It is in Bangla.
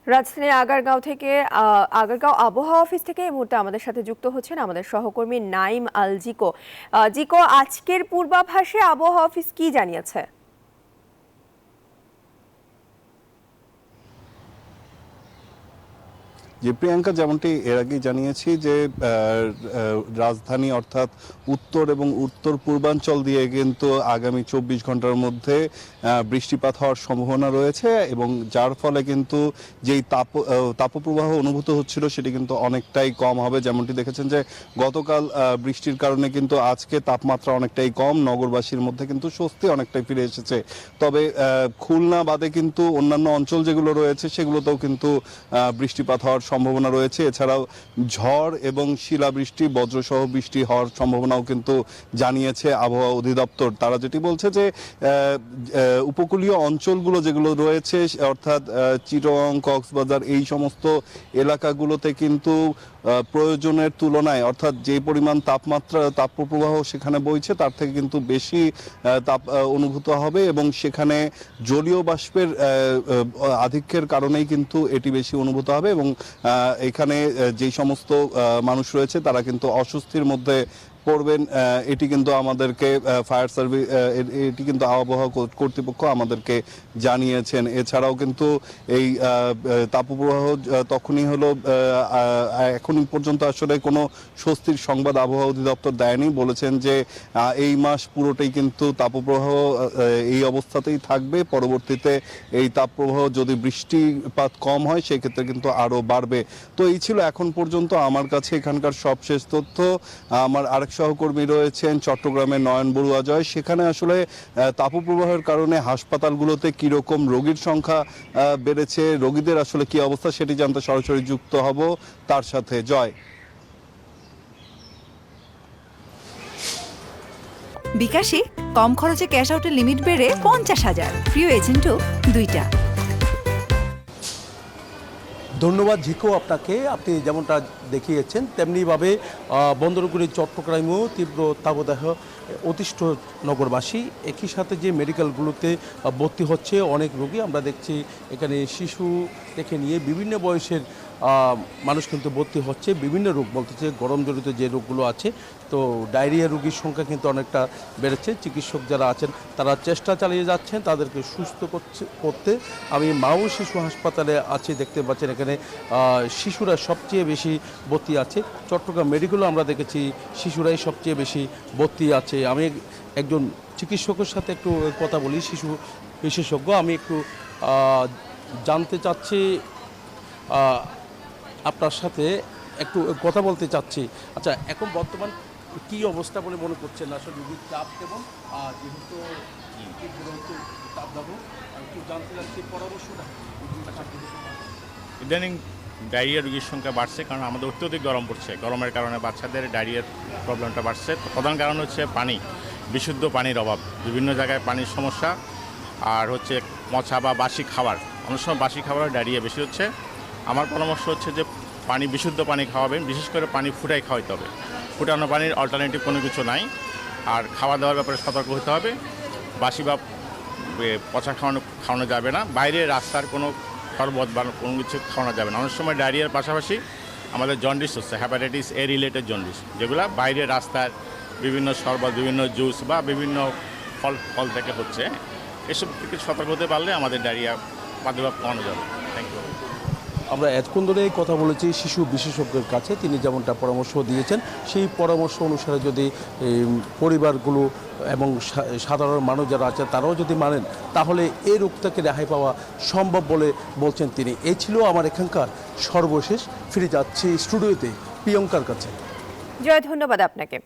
রাজধানীর আগারগাঁও থেকে আগারগাঁও আবহাওয়া অফিস থেকে এই মুহূর্তে আমাদের সাথে যুক্ত হচ্ছেন আমাদের সহকর্মী নাইম আল জিকো। জিকো, আজকের পূর্বাভাসে আবহাওয়া অফিস কি জানিয়েছে? যে প্রিয়াঙ্কা, যেমনটি এর আগেই জানিয়েছি যে রাজধানী অর্থাৎ উত্তর এবং উত্তর পূর্বাঞ্চল দিয়ে কিন্তু আগামী 24 ঘন্টার মধ্যে বৃষ্টিপাত হওয়ার সম্ভাবনা রয়েছে এবং যার ফলে কিন্তু যেই তাপপ্রবাহ অনুভূত হচ্ছিল সেটি কিন্তু অনেকটাই কম হবে। যেমনটি দেখেছেন যে গতকাল বৃষ্টির কারণে কিন্তু আজকে তাপমাত্রা অনেকটাই কম, নগরবাসীর মধ্যে কিন্তু স্বস্তি অনেকটাই ফিরে এসেছে। তবে খুলনা বাদে কিন্তু অন্যান্য অঞ্চল যেগুলো রয়েছে সেগুলোতেও কিন্তু বৃষ্টিপাত হওয়ার সম্ভাবনা রয়েছে। এছাড়াও ঝড় এবং শিলাবৃষ্টি, বজ্রসহ বৃষ্টি হওয়ার সম্ভাবনাও কিন্তু জানিয়েছে আবহাওয়া অধিদপ্তর। তারা যেটি বলছে যে উপকূলীয় অঞ্চলগুলো যেগুলো রয়েছে অর্থাৎ চিটগাং, কক্সবাজার এই সমস্ত এলাকাগুলোতে কিন্তু প্রয়োজনের তুলনায় অর্থাৎ যে পরিমাণ তাপপ্রবাহ সেখানে বইছে তার থেকে কিন্তু বেশি তাপ অনুভূত হবে এবং সেখানে জলীয় বাষ্পের আধিক্যের কারণেই কিন্তু এটি বেশি অনুভূত হবে এবং এখানে যেই সমস্ত মানুষ রয়েছে তারা কিন্তু অস্বস্তির মধ্যে পড়বেন। এটি কিন্তু আমাদেরকে ফায়ার সার্ভিস, এটি কিন্তু আবহাওয়া কর্তৃপক্ষ আমাদেরকে জানিয়েছেন। এছাড়াও কিন্তু এই তাপপ্রবাহ তখনই হলো, এখনই পর্যন্ত আসলে কোনো স্বস্তির সংবাদ আবহাওয়া অধিদপ্তর দেয়নি। বলেছেন যে এই মাস পুরোটাই কিন্তু তাপপ্রবাহ এই অবস্থাতেই থাকবে। পরবর্তীতে এই তাপপ্রবাহ যদি বৃষ্টিপাত কম হয় সেক্ষেত্রে কিন্তু আরও বাড়বে। তো এই ছিল এখন পর্যন্ত আমার কাছে এখানকার সবশেষ তথ্য। আমার আরেক সহকর্মী রয়েছেন চট্টগ্রামের নয়ন বড়ুয়া জয়, সেখানে আসলে তাপপ্রবাহের কারণে হাসপাতালগুলোতে কিরকম রোগীর সংখ্যা বেড়েছে, রোগীদের আসলে কি অবস্থা সেটি জানতে সরাসরি যুক্ত হব তার সাথে। জয়। বিকাশে কম খরচে ক্যাশ আউটের লিমিট বেড়ে 50,000, প্রিয় এজেন্টও 2টা। ধন্যবাদ ঝিকো আপনাকে। আপনি যেমনটা দেখিয়েছেন তেমনিভাবে বন্দরগুলি চট্টগ্রামেও তীব্র তাপদাহ অতিষ্ঠ নগরবাসী। একই সাথে যে মেডিকেলগুলোতে ভর্তি হচ্ছে অনেক রোগী, আমরা দেখছি এখানে শিশু থেকে নিয়ে বিভিন্ন বয়সের মানুষ কিন্তু ভর্তি হচ্ছে। বিভিন্ন রোগ বলতেছে গরম জড়িত যে রোগগুলো আছে, তো ডায়রিয়া রোগীর সংখ্যা কিন্তু অনেকটা বেড়েছে। চিকিৎসক যারা আছেন তারা চেষ্টা চালিয়ে যাচ্ছেন তাদেরকে সুস্থ করতে। আমি মা ও শিশু হাসপাতালে আছি, দেখতে পাচ্ছেন এখানে শিশুরা সবচেয়ে বেশি ভর্তি আছে। চট্টগ্রাম মেডিকেলও আমরা দেখেছি শিশুরাই সবচেয়ে বেশি ভর্তি আছে। আমি একজন চিকিৎসকের সাথে একটু কথা বলি, শিশু বিশেষজ্ঞ। আমি একটু জানতে চাচ্ছি, আপনার সাথে একটু কথা বলতে চাচ্ছি। আচ্ছা, এখন বর্তমান কি অবস্থা বলে মনে করছেন? আসলে রোগীর চাপ কেমন? যেহেতু তাপদাহ, একটু জানতে চাচ্ছি পরামর্শটা। ইদানিং ডায়রিয়া রোগীর সংখ্যা বাড়ছে, কারণ আমাদের অত্যধিক গরম পড়ছে। গরমের কারণে বাচ্চাদের ডায়রিয়ার প্রবলেমটা বাড়ছে। প্রধান কারণ হচ্ছে পানি, বিশুদ্ধ পানির অভাব। বিভিন্ন জায়গায় পানির সমস্যা, আর হচ্ছে মশা বা বাসি খাবার। অনেক সময় বাসি খাবারের ডায়রিয়া বেশি হচ্ছে। আমার পরামর্শ হচ্ছে যে বিশুদ্ধ পানি খাওয়াবেন, বিশেষ করে পানি ফুটাই খাওয়াতে হবে। ফুটানো পানির অল্টারনেটিভ কোনো কিছু নাই। আর খাওয়া দাওয়ার ব্যাপারে সতর্ক হতে হবে। বাসি বা পচা খাওয়ানো যাবে না। বাইরে রাস্তার কোনো শরবত বা কোনো কিছু খাওয়ানো যাবে না। অনেক সময় ডায়রিয়ার পাশাপাশি আমাদের জন্ডিস হচ্ছে, হ্যাপাটাইটিস এ রিলেটেড জন্ডিস, যেগুলো বাইরে রাস্তার বিভিন্ন শরবত, বিভিন্ন জুস বা বিভিন্ন ফল থেকে হচ্ছে। এসব থেকে সতর্ক হতে পারলে আমাদের ডায়রিয়া প্রাদুর্ভাব কমানো যাবে। Thank you. আমরা এতক্ষণ ধরে কথা বলেছি শিশু বিশেষজ্ঞের কাছে, তিনি যেমনটা পরামর্শ দিয়েছেন সেই পরামর্শ অনুসারে যদি পরিবারগুলো এবং সাধারণ মানুষ যারা আছে তারাও যদি মানেন তাহলে এই রোগ থেকে রেহাই পাওয়া সম্ভব বলে বলছেন তিনি। এই ছিল আমার এখানকার সর্বশেষ। ফিরে যাচ্ছি স্টুডিওতে প্রিয়ঙ্কার কাছে। জয়, ধন্যবাদ আপনাকে।